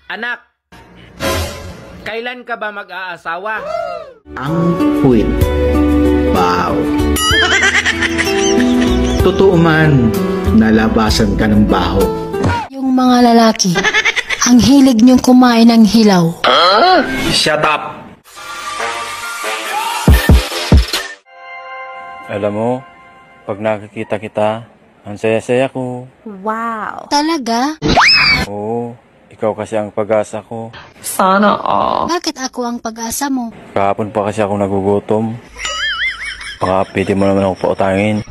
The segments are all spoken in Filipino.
Anak, kailan ka ba mag-aasawa? Ang puwit. Wow. Totoo man, nalabasan ka ng baho. Yung mga lalaki, ang hilig niyong kumain ng hilaw. Shut up! Alam mo, pag nakikita kita, ang saya-saya ko. Wow. Talaga? Oo, ikaw kasi ang pag-asa ko. Sana all. Bakit ako ang pag-asa mo? Kahapon pa kasi ako nagugutom. Baka pwede mo naman ako pautangin.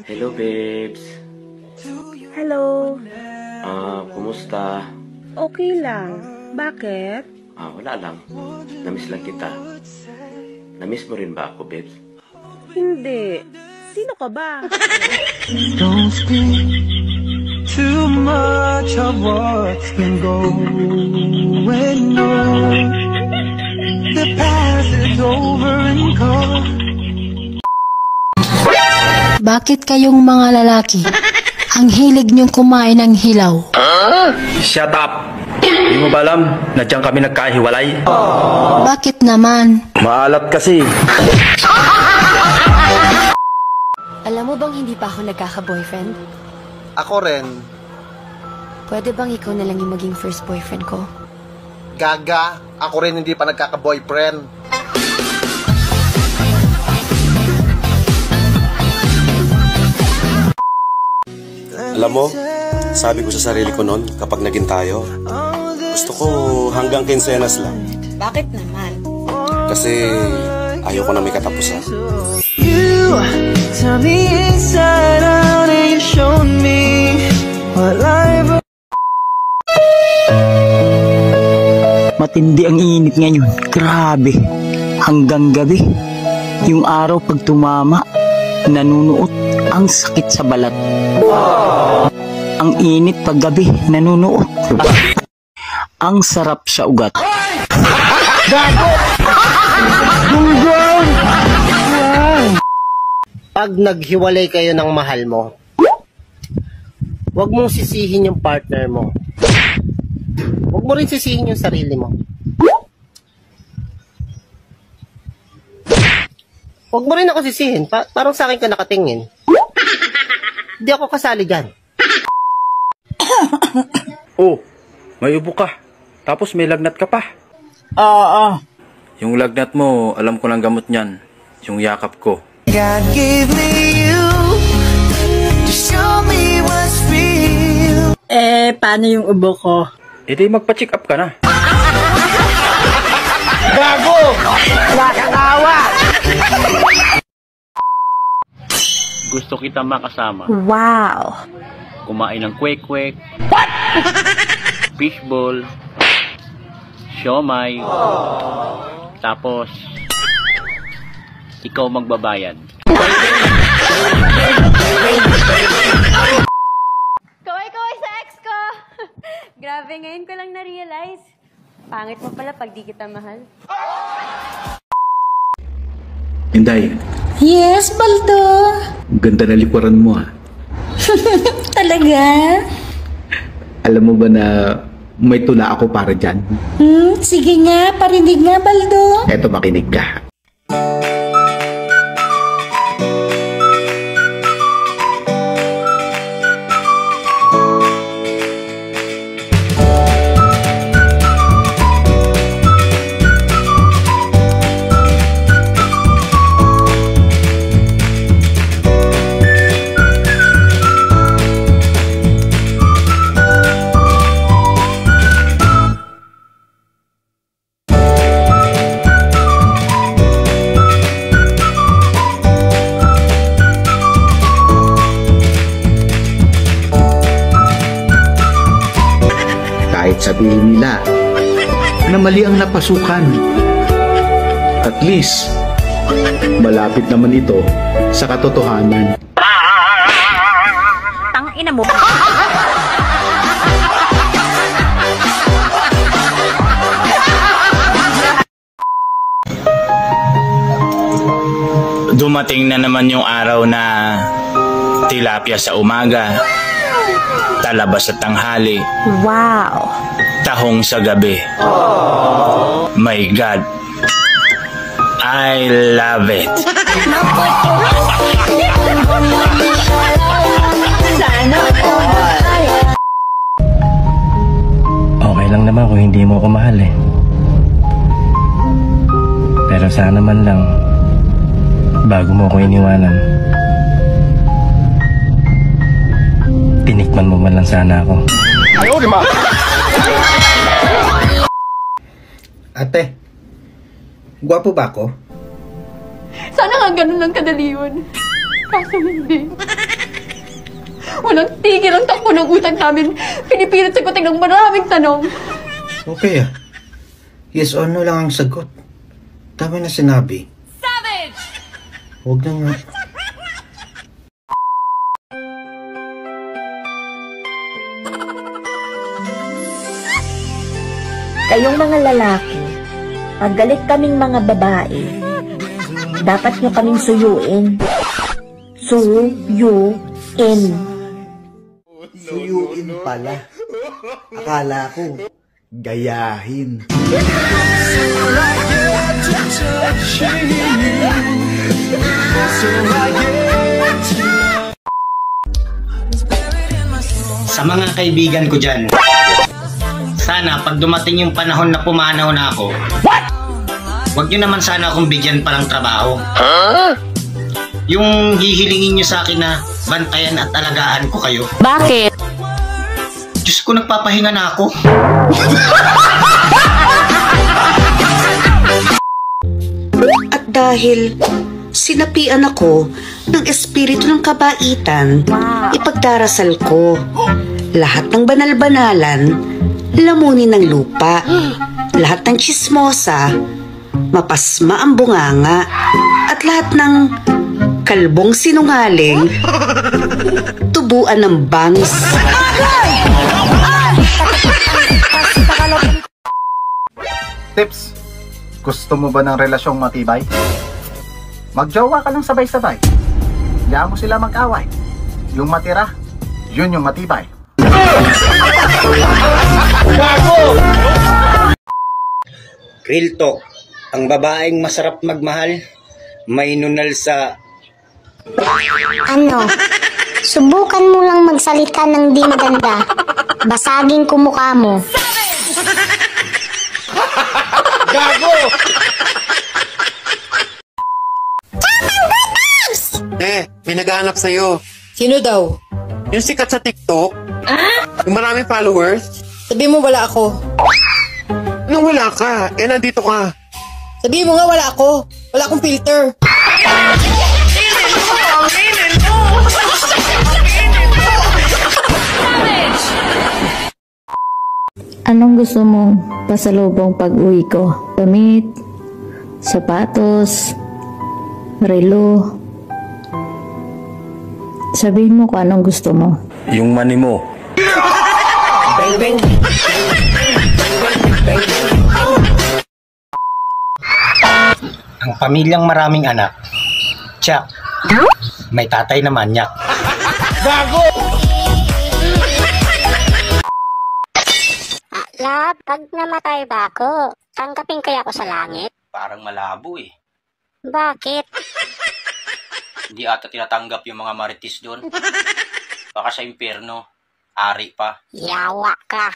Hello, babes. Hello. Kumusta? Okay lang. Bakit? Wala lang. Namiss lang kita. Namiss mo rin ba ako, babes? Hindi. Sino ka ba? Don't speak too much of what's been going on. The past is over and gone. Bakit kayong mga lalaki, ang hilig niyong kumain ng hilaw? Shut up! Hindi mo ba alam na diyan kami nagkahiwalay? Bakit naman? Maalat kasi. Alam mo bang hindi pa ako nagkaka-boyfriend? Ako rin. Pwede bang ikaw na lang yung maging first boyfriend ko? Gaga, ako rin hindi pa nagkaka-boyfriend. Alam mo, sabi ko sa sarili ko noon, kapag naging tayo, gusto ko hanggang kinsenas lang. Bakit naman? Kasi ayaw ko na may katapusan. You tell me inside out and you showed me what life. Matindi ang init ngayon. Grabe. Hanggang gabi. Yung araw pag tumama, nanunuot ang sakit sa balat. Ang init pag gabi, nanunuot. Ang sarap sa ugat. Pag naghiwalay kayo ng mahal mo, huwag mong sisihin yung partner mo. Huwag mo rin sisihin yung sarili mo. Huwag mo rin ako sisihin. Parang sa akin ka nakatingin. Hindi ako kasali dyan. Oh, may ubo ka. Tapos may lagnat ka pa. Yung lagnat mo, alam ko ng gamot niyan. Yung yakap ko. God gave me you to show me what's real. Paano yung ubo ko? E di magpa-check up ka na. Gago! Nakakawa! Gusto kita makasama. Wow. Kumain ng kwek-kwek. What? Fishball. Siomay. Tapos, ikaw magbabayad. Kaway-kaway sa ex ko! Grabe, ngayon ko lang na-realize. Pangit mo pala pag di kita mahal. Inday, Yes, Baldo. ganda na likuran mo ha. Talaga? Alam mo ba na may tula ako para dyan? Sige nga, parinig nga, Baldo. Eto, makinig ka. Kahit sabihin nila na mali ang napasukan, at least malapit naman ito sa katotohanan. Tang ina mo. Dumating na naman yung araw na tilapia sa umaga, talabas sa tanghali, Wow! tahong sa gabi. My God, I love it. Okay lang naman kung hindi mo ako mahal eh. Pero sana man lang, bago mo ako iniwanan, tinikman mo man lang sana ako. Ate, gwapo ba ako? Sana nga ganun lang kadali yun. Kaso hindi. Walang tigil ang takbo ng utak namin. Pinipilit sagutin ng maraming tanong. Okay ah. Yes or no lang ang sagot. Tama na sinabi. Savage! Huwag na nga. Kayong mga lalaki, pag galit kaming mga babae, dapat nyo kaming suyuin. Suyuin. Suyuin pala. Akala ko, gayahin. Sa mga kaibigan ko dyan, sana pag dumating yung panahon na pumanaw na ako, wag nyo naman sana akong bigyan pa ng trabaho. Yung hihilingin nyo sa akin na bantayan at alagaan ko kayo. Bakit? Diyos ko, nagpapahinga na ako. At dahil sinapian ako ng espiritu ng kabaitan, ipagdarasal ko lahat ng banal-banalan, lamunin ng lupa, lahat ng chismosa, mapasma ang bunganga, at lahat ng kalbong sinungaling, tubuan ng bangs. Tips, gusto mo ba ng relasyong matibay? Magjowa ka lang sabay-sabay. Hayaan mo sila mag-away. Yung matira, yun yung matibay. Real talk, ang babaeng masarap magmahal, may nunal sa... Ano? Subukan mo lang magsalita ng di maganda. Basagin ko mukha mo. Gago! May naghahanap sa'yo. Sino daw? Yung sikat sa TikTok. Yung maraming followers. Sabi mo wala ako. Anong wala ka? Nandito ka. Sabi mo nga wala ako. Wala akong filter. Anong gusto mong pasalubong pag-uwi ko? Damit, sapatos, relo. Sabihin mo kung anong gusto mo. Yung money mo. Ang pamilyang maraming anak, tsak, may tatay na manyak. Gago! Lab, pag namatay ba ako, tanggapin kaya ako sa langit? Parang malabo eh. Bakit? Hindi ata tinatanggap yung mga marites doon. Baka sa impyerno, ari pa. Yawa ka.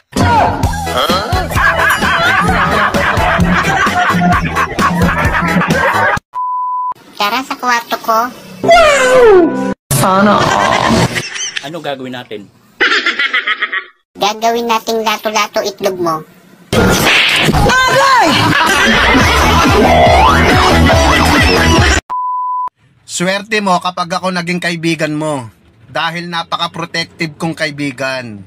Tara sa kwarto ko. Sana Ano gagawin natin? Gagawin nating lato-lato itlog mo. Swerte mo kapag ako naging kaibigan mo. Dahil napaka-protective kong kaibigan.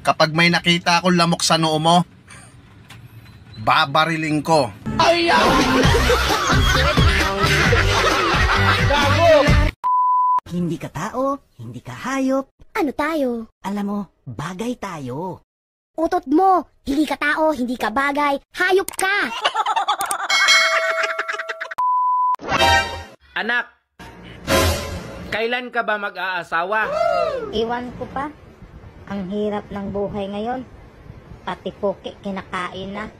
Kapag may nakita akong lamok sa noo mo, babariling ko. Hindi ka tao, hindi ka hayop. Ano tayo? Alam mo, bagay tayo. Utot mo! Hindi ka tao, hindi ka bagay, hayop ka! Anak, Kailan ka ba mag-aasawa? Iwan ko pa. Ang hirap ng buhay ngayon. Pati poke kinakain na.